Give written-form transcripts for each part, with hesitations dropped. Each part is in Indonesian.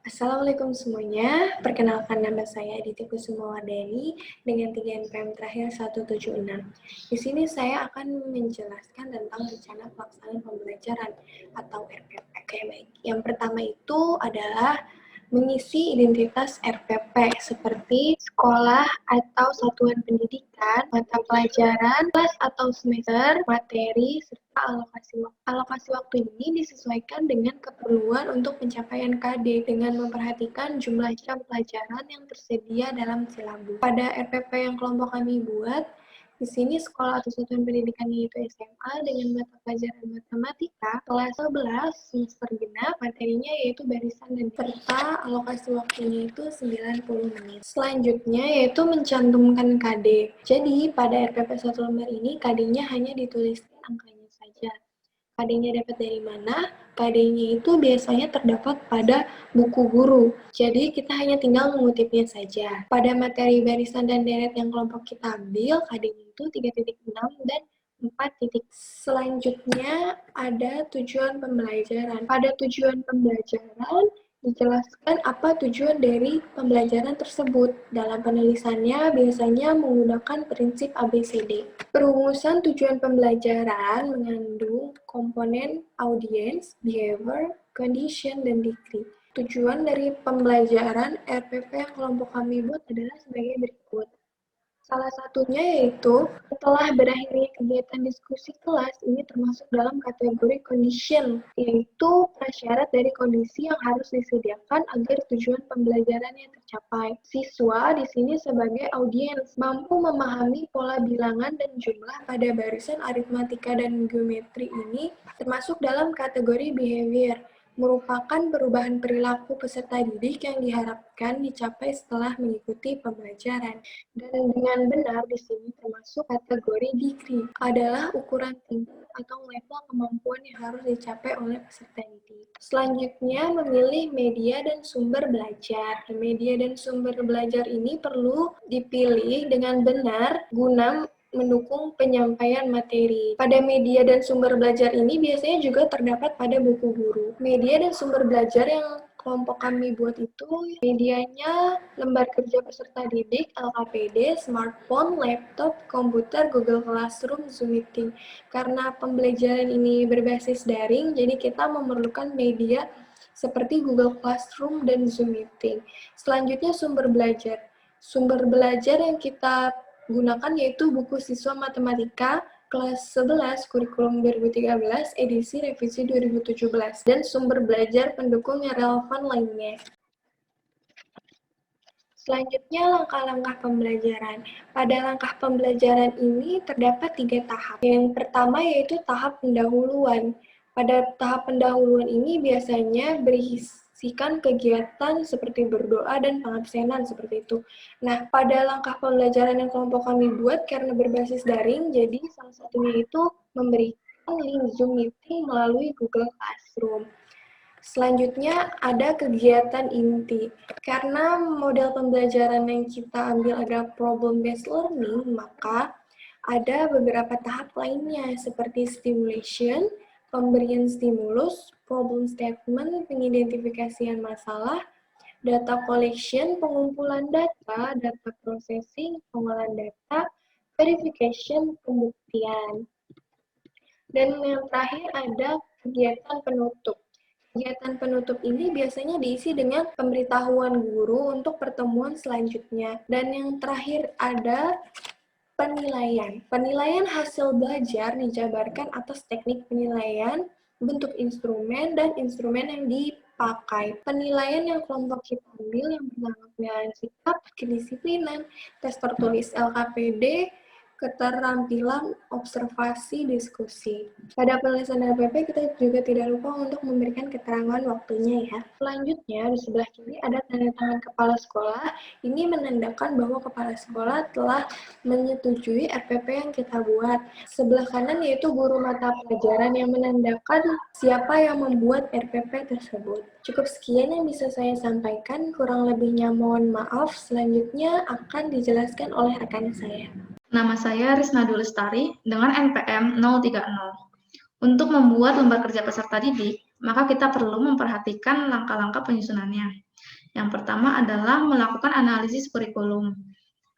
Assalamualaikum semuanya, perkenalkan nama saya Aditi Kusumawardani dengan 3 NPM terakhir 176. Di sini saya akan menjelaskan tentang rencana pelaksanaan pembelajaran atau RPP. Oke, baik. Yang pertama itu adalah mengisi identitas RPP seperti sekolah atau satuan pendidikan, mata pelajaran, kelas atau semester, materi, serta alokasi waktu. Alokasi waktu ini disesuaikan dengan keperluan untuk pencapaian KD dengan memperhatikan jumlah jam pelajaran yang tersedia dalam silabus. Pada RPP yang kelompok kami buat, di sini sekolah atau satuan pendidikan yaitu SMA dengan mata pelajaran matematika kelas 11 semester genap, materinya yaitu barisan dan serta alokasi waktunya itu 90 menit. Selanjutnya yaitu mencantumkan KD. Jadi pada RPP 1 lembar ini KD-nya hanya dituliskan angkanya saja. KD-nya dapat dari mana? KD-nya itu biasanya terdapat pada buku guru. Jadi kita hanya tinggal mengutipnya saja. Pada materi barisan dan deret yang kelompok kita ambil, KD-nya itu 3.6 dan 4. Selanjutnya ada tujuan pembelajaran. Pada tujuan pembelajaran dijelaskan apa tujuan dari pembelajaran tersebut. Dalam penulisannya biasanya menggunakan prinsip ABCD. Perumusan tujuan pembelajaran mengandung komponen audience, behavior, condition, dan degree. Tujuan dari pembelajaran RPP yang kelompok kami buat adalah sebagai berikut. Salah satunya yaitu setelah berakhirnya kegiatan diskusi kelas ini termasuk dalam kategori condition, yaitu prasyarat dari kondisi yang harus disediakan agar tujuan pembelajarannya tercapai. Siswa di sini sebagai audiens mampu memahami pola bilangan dan jumlah pada barisan aritmatika dan geometri ini termasuk dalam kategori behavior, merupakan perubahan perilaku peserta didik yang diharapkan dicapai setelah mengikuti pembelajaran. Dan dengan benar di sini termasuk kategori degree adalah ukuran tingkat atau level kemampuan yang harus dicapai oleh peserta didik. Selanjutnya memilih media dan sumber belajar. Media dan sumber belajar ini perlu dipilih dengan benar guna mendukung penyampaian materi. Pada media dan sumber belajar ini biasanya juga terdapat pada buku guru. Media dan sumber belajar yang kelompok kami buat itu medianya lembar kerja peserta didik, LKPD, smartphone, laptop, komputer, Google Classroom, Zoom Meeting. Karena pembelajaran ini berbasis daring, jadi kita memerlukan media seperti Google Classroom dan Zoom Meeting. Selanjutnya sumber belajar. Sumber belajar yang kita gunakan yaitu buku siswa matematika kelas 11 kurikulum 2013 edisi revisi 2017 dan sumber belajar pendukung yang relevan lainnya. Selanjutnya, langkah-langkah pembelajaran. Pada langkah pembelajaran ini terdapat 3 tahap. Yang pertama yaitu tahap pendahuluan. Pada tahap pendahuluan ini biasanya berisikan kegiatan seperti berdoa dan pengabsenan seperti itu. Nah, pada langkah pembelajaran yang kelompok kami buat karena berbasis daring, jadi salah satunya itu memberikan link Zoom Meeting melalui Google Classroom. Selanjutnya ada kegiatan inti. Karena model pembelajaran yang kita ambil adalah problem-based learning, maka ada beberapa tahap lainnya seperti stimulation, pemberian stimulus, problem statement, pengidentifikasian masalah, data collection, pengumpulan data, data processing, pengolahan data, verification, pembuktian. Dan yang terakhir ada kegiatan penutup. Kegiatan penutup ini biasanya diisi dengan pemberitahuan guru untuk pertemuan selanjutnya. Dan yang terakhir ada penilaian. Penilaian hasil belajar dijabarkan atas teknik penilaian, bentuk instrumen, dan instrumen yang dipakai. Penilaian yang kelompok kita ambil yang pertama penilaian sikap, kedisiplinan, tes tertulis LKPD, keterampilan observasi diskusi. Pada penulisan RPP kita juga tidak lupa untuk memberikan keterangan waktunya ya. Selanjutnya di sebelah kiri ada tanda tangan kepala sekolah. Ini menandakan bahwa kepala sekolah telah menyetujui RPP yang kita buat. Sebelah kanan yaitu guru mata pelajaran yang menandakan siapa yang membuat RPP tersebut. Cukup sekian yang bisa saya sampaikan, kurang lebihnya mohon maaf. Selanjutnya akan dijelaskan oleh rekan saya. Nama saya Risna Dulestari dengan NPM 030. Untuk membuat lembar kerja peserta didik, maka kita perlu memperhatikan langkah-langkah penyusunannya. Yang pertama adalah melakukan analisis kurikulum.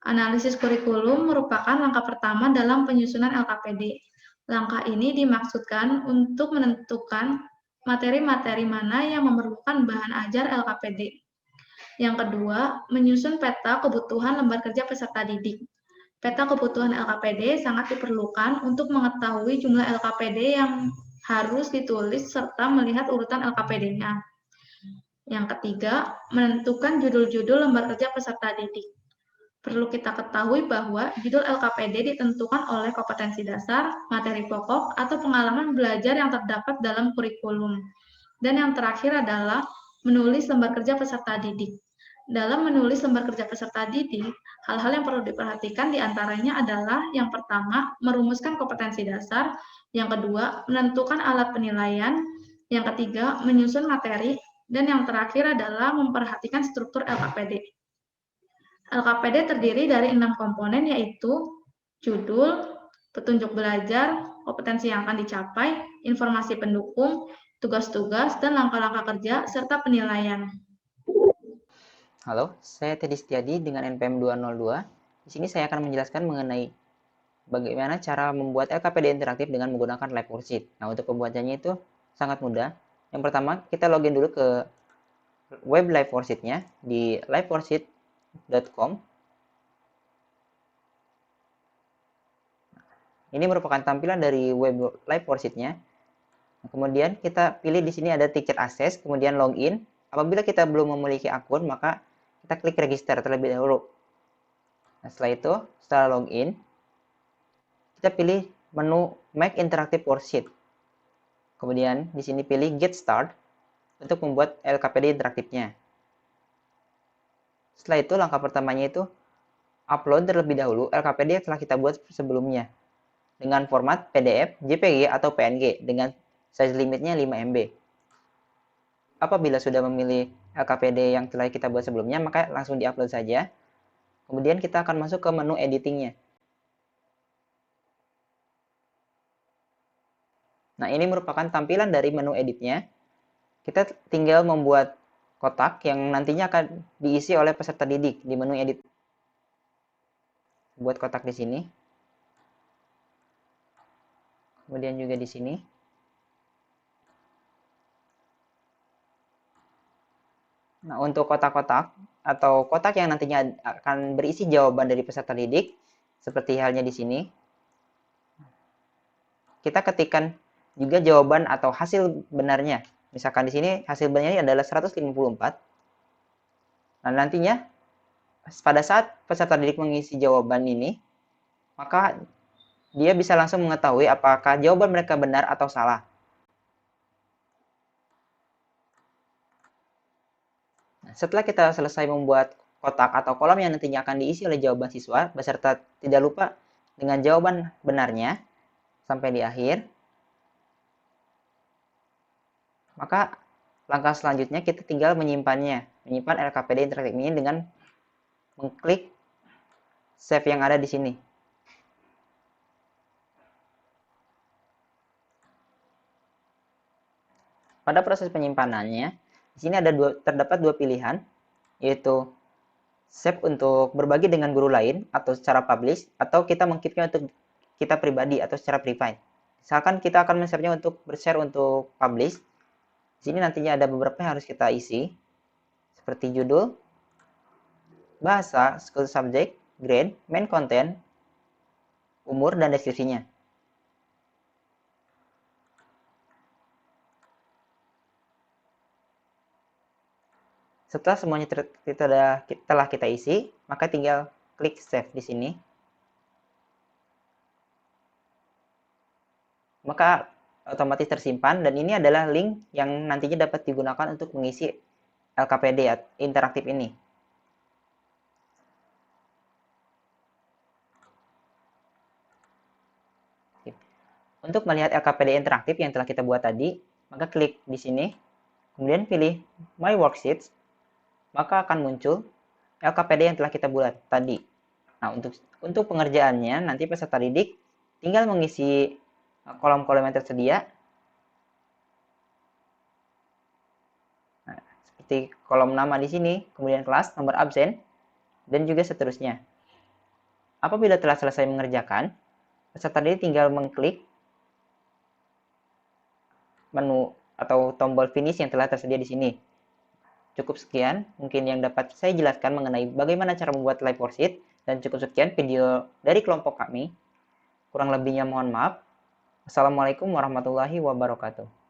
Analisis kurikulum merupakan langkah pertama dalam penyusunan LKPD. Langkah ini dimaksudkan untuk menentukan materi-materi mana yang memerlukan bahan ajar LKPD. Yang kedua, menyusun peta kebutuhan lembar kerja peserta didik. Peta kebutuhan LKPD sangat diperlukan untuk mengetahui jumlah LKPD yang harus ditulis serta melihat urutan LKPD-nya. Yang ketiga, menentukan judul-judul lembar kerja peserta didik. Perlu kita ketahui bahwa judul LKPD ditentukan oleh kompetensi dasar, materi pokok, atau pengalaman belajar yang terdapat dalam kurikulum. Dan yang terakhir adalah menulis lembar kerja peserta didik. Dalam menulis lembar kerja peserta didik, hal-hal yang perlu diperhatikan diantaranya adalah yang pertama, merumuskan kompetensi dasar, yang kedua, menentukan alat penilaian, yang ketiga, menyusun materi, dan yang terakhir adalah memperhatikan struktur LKPD. LKPD terdiri dari 6 komponen yaitu judul, petunjuk belajar, kompetensi yang akan dicapai, informasi pendukung, tugas-tugas, dan langkah-langkah kerja, serta penilaian. Halo, saya Teddy Setiadi dengan NPM 202. Di sini saya akan menjelaskan mengenai bagaimana cara membuat LKPD interaktif dengan menggunakan Live Worksheet. Nah, untuk pembuatannya itu sangat mudah. Yang pertama, kita login dulu ke web Live Worksheet-nya di liveworksheet.com. Ini merupakan tampilan dari web Live Worksheet-nya. Kemudian kita pilih di sini ada Teacher Access, kemudian login. Apabila kita belum memiliki akun, maka kita klik register terlebih dahulu. Nah, setelah itu, setelah login, kita pilih menu Make Interactive Worksheet. Kemudian di sini pilih Get Start untuk membuat LKPD interaktifnya. Setelah itu, langkah pertamanya itu upload terlebih dahulu LKPD yang telah kita buat sebelumnya dengan format PDF, JPG, atau PNG dengan size limitnya 5 MB. Apabila sudah memilih LKPD yang telah kita buat sebelumnya, maka langsung diupload saja. Kemudian kita akan masuk ke menu editingnya. Nah, ini merupakan tampilan dari menu editnya. Kita tinggal membuat kotak yang nantinya akan diisi oleh peserta didik di menu edit. Buat kotak di sini. Kemudian juga di sini. Nah, untuk kotak-kotak atau kotak yang nantinya akan berisi jawaban dari peserta didik, seperti halnya di sini. Kita ketikkan juga jawaban atau hasil benarnya. Misalkan di sini hasil benarnya adalah 154. Nah, nantinya pada saat peserta didik mengisi jawaban ini, maka dia bisa langsung mengetahui apakah jawaban mereka benar atau salah. Setelah kita selesai membuat kotak atau kolom yang nantinya akan diisi oleh jawaban siswa, beserta tidak lupa dengan jawaban benarnya sampai di akhir, maka langkah selanjutnya kita tinggal menyimpan LKPD interaktif ini dengan mengklik save yang ada di sini. Pada proses penyimpanannya, di sini terdapat dua pilihan, yaitu save untuk berbagi dengan guru lain atau secara publish, atau kita mengkeepnya untuk kita pribadi atau secara private. Misalkan kita akan men-save-nya untuk share untuk publish. Di sini nantinya ada beberapa yang harus kita isi, seperti judul, bahasa, school subject, grade, main content, umur, dan deskripsinya. Setelah semuanya telah kita isi, maka tinggal klik save di sini. Maka otomatis tersimpan, dan ini adalah link yang nantinya dapat digunakan untuk mengisi LKPD interaktif ini. Untuk melihat LKPD interaktif yang telah kita buat tadi, maka klik di sini, kemudian pilih My Worksheets, maka akan muncul LKPD yang telah kita buat tadi. Nah, untuk pengerjaannya, nanti peserta didik tinggal mengisi kolom-kolom yang tersedia. Nah, seperti kolom nama di sini, kemudian kelas, nomor absen, dan juga seterusnya. Apabila telah selesai mengerjakan, peserta didik tinggal mengklik menu atau tombol finish yang telah tersedia di sini. Cukup sekian mungkin yang dapat saya jelaskan mengenai bagaimana cara membuat live worksheet, dan cukup sekian video dari kelompok kami. Kurang lebihnya mohon maaf. Assalamualaikum warahmatullahi wabarakatuh.